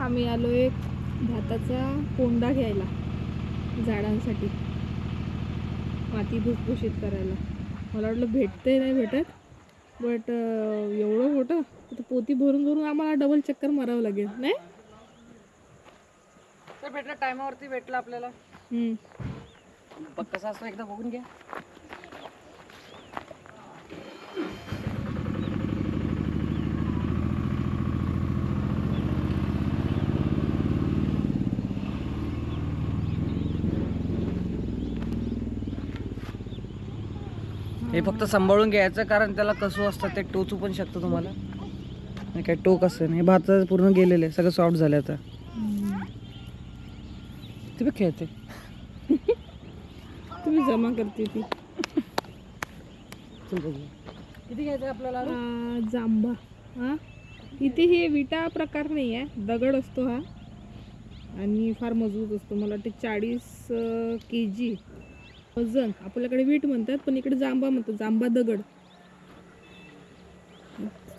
आम्ही आलो एक भाताचा कोंडा घ्यायला झाडांसाठी, माती भुसभुशीत करायला. मला वाटलं भेटते नाही भेटत, बट एवढं मोठं तर पोती भरून भरून आम्हाला डबल चक्कर मारावं लागेल नाही. तर भेटलं, टायमावरती भेटलं आपल्याला. बघ कसं असतं, एकदा बघून घ्या. हे फक्त सांभाळून घ्यायचं, कारण त्याला कसं असतं ते टोचू पण शकतं तुम्हाला. आणि काय टोक असतं हे भात पूर्ण गेलेलं आहे, सगळं सॉफ्ट झालं आता. ते बघ खेळते. तुम्ही जमा करते ती. किती घ्यायचं आपल्याला? जांभा. हा, इथे हे विटा प्रकार नाही आहे, दगड असतो हा आणि फार मजबूत असतो. मला वाटते 40 kg वजन. आपल्याकडे वीट म्हणतात, पण इकडे जांबा म्हणतात, जांबा दगड.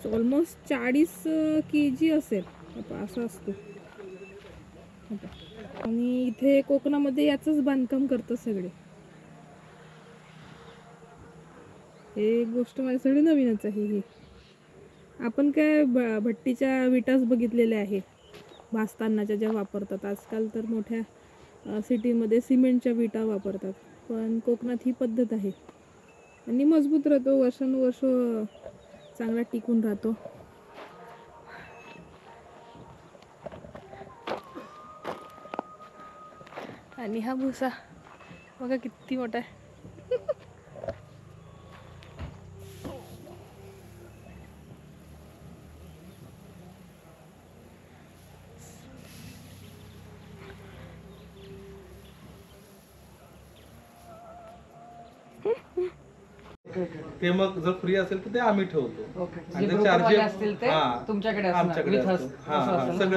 ऑलमोस्ट 40 kg असेल असं असतो. आणि इथे कोकणामध्ये याचंच बांधकाम करतात सगळे. हे गोष्ट माझ्यासाठी नवीनच आहे. ही आपण काय भट्टीच्या विटाच बघितलेल्या आहे भाजतानाच्या, ज्या वापरतात. आजकाल तर मोठ्या सिटीमध्ये सिमेंटच्या विटा वापरतात, पण कोकणात ही पद्धत आहे आणि मजबूत राहतो, वर्षानुवर्ष चांगला टिकून राहतो. आणि हा भुसा बघा किती मोठा आहे. ते मग जर फ्री असेल तर ते आम्ही ठेवतो. आणि जे चार्जेस असतील ते तुमच्याकडे असणार. आमच्याकडे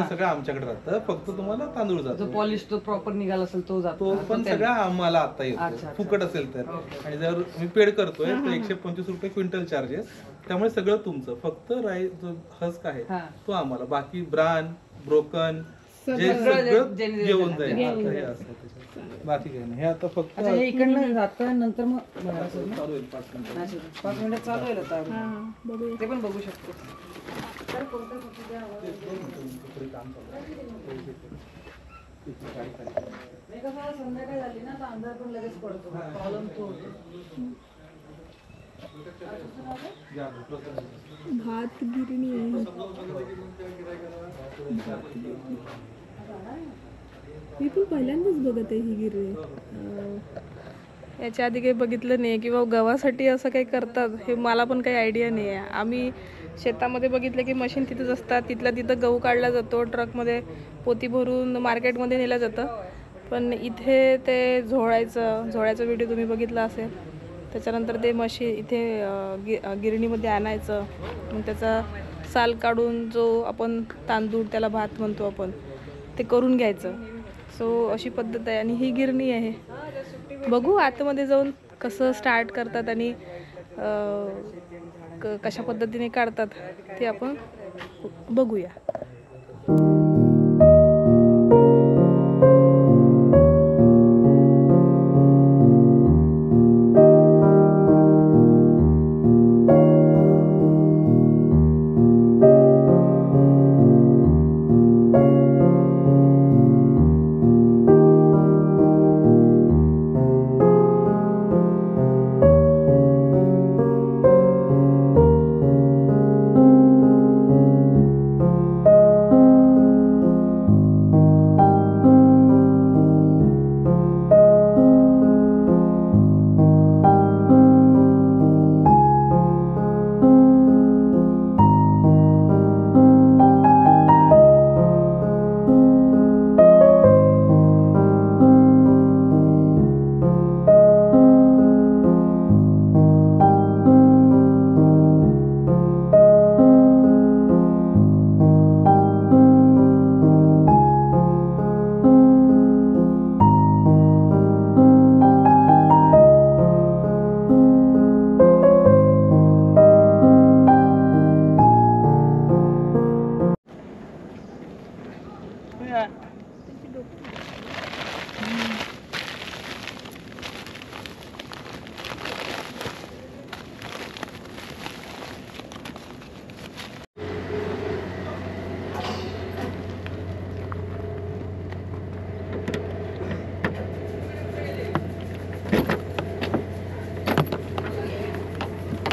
सगळं आमच्याकडे राहतं. फक्त तुम्हाला तांदूळ जातो. जो पॉलिश तो प्रॉपर निघाला असेल तो जातो. तो पण सगळा आम्हाला आता येतो, फुकट असेल तर. आणि जर मी पेड करतोय तर 125 रुपये क्विंटल चार्जेस. त्यामुळे सगळं तुमचं. फक्त जो हस्क आहे तो आम्हाला. बाकी ब्रान ब्रोकन जे सगळं घेऊन जाईल. बाकी काही नाही. हे आता फक्त इकडनं जातं, नंतर मग चालू होईल 5 मिनिटं चालू होईल आता. ते पण बघू शकतो. संध्याकाळी झाली ना तर अंधार पण लगेच पडतो, प्रॉब्लेम तो होतो. भात गिरणी आहे. मी पण पहिल्यांदाच बघत आहे ही गिरणी. याच्या आधी काही बघितलं नाही, किंवा गव्हासाठी असं काही करतात हे मला पण काही आयडिया नाही आहे. आम्ही शेतामध्ये बघितलं की मशीन तिथंच असतात, तिथल्या तिथं गहू काढला जातो, ट्रकमध्ये पोती भरून मार्केटमध्ये नेलं जातं. पण इथे ते झोळ्याचा व्हिडिओ तुम्ही बघितला असेल. त्याच्यानंतर ते मशीन इथे गिरणीमध्ये आणायचं, मग त्याचा साल काढून जो आपण तांदूळ, त्याला भात म्हणतो आपण, ते करून घ्यायचं. सो अशी पद्धत आहे आणि ही गिरणी आहे. बघू आतमध्ये जाऊन कसं स्टार्ट करतात आणि कशा पद्धतीने काढतात ते आपण बघूया.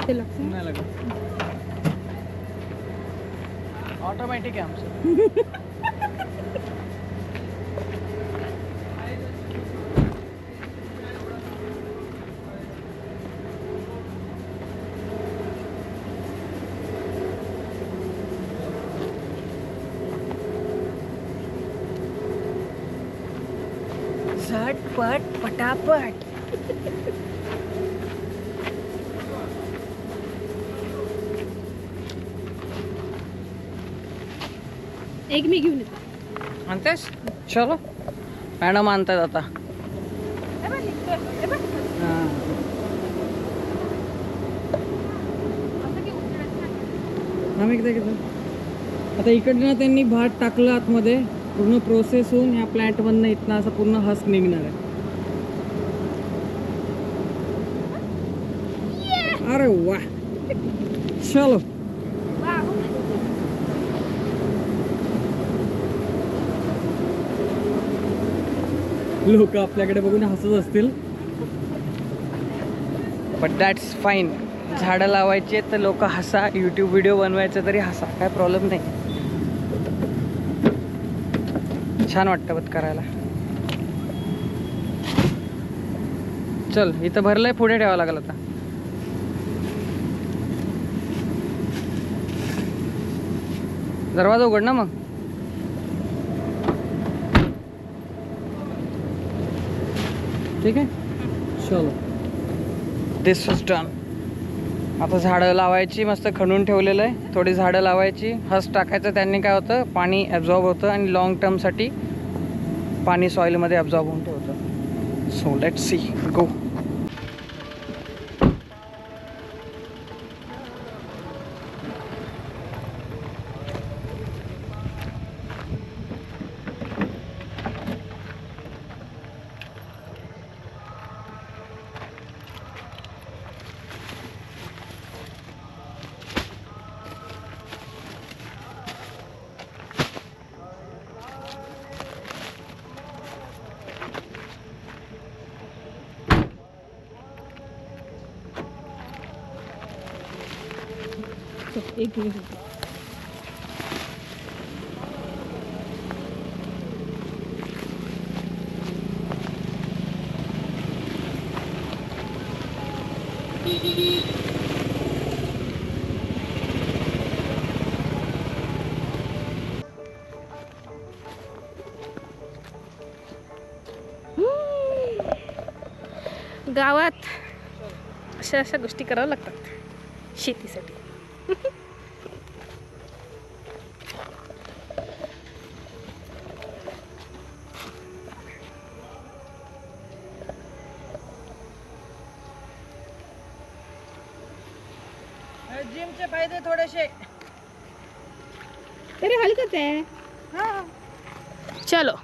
ते लागतं नाही लागत. ऑटोमॅटिक आहे आमचं. झटपट पटापट. एक मी घेऊन येते. आणतेस? चलो मॅडम आणतात आता. आता इकडनं त्यांनी भात टाकलं आतमध्ये, पूर्ण प्रोसेस होऊन ह्या प्लॅन्टमधनं इथनं असं पूर्ण हस निघणार आहे. अरे वा, चलो. लोक आपल्याकडे बघून हसत असतील, बट दॅट्स फाईन. झाडं लावायचे तर लोक हसा, यूट्यूब व्हिडिओ बनवायचं तरी हसा, काय प्रॉब्लेम नाही. छान वाटतं बट करायला. चल, इथं भरलंय, पुढे ठेवावं लागेल आता. दरवाजा उघड ना मग. ठीक आहे, चलो. दिस इज डन. आता झाडं लावायची, मस्त खणून ठेवलेलं आहे. थोडी झाडं लावायची, हस टाकायचं. त्यांनी काय होतं, पाणी ॲब्झॉर्ब होतं आणि लॉंग टर्मसाठी पाणी सॉईलमध्ये ॲब्झॉर्ब होऊन ठेवतं. सो लेट्स सी, गो. एक घेऊन येते. गावात अशा गोष्टी कराव्या लागतात शेतीसाठी. जिमचे फायदे थोडेसे. तरी हलकच आहे. चलो.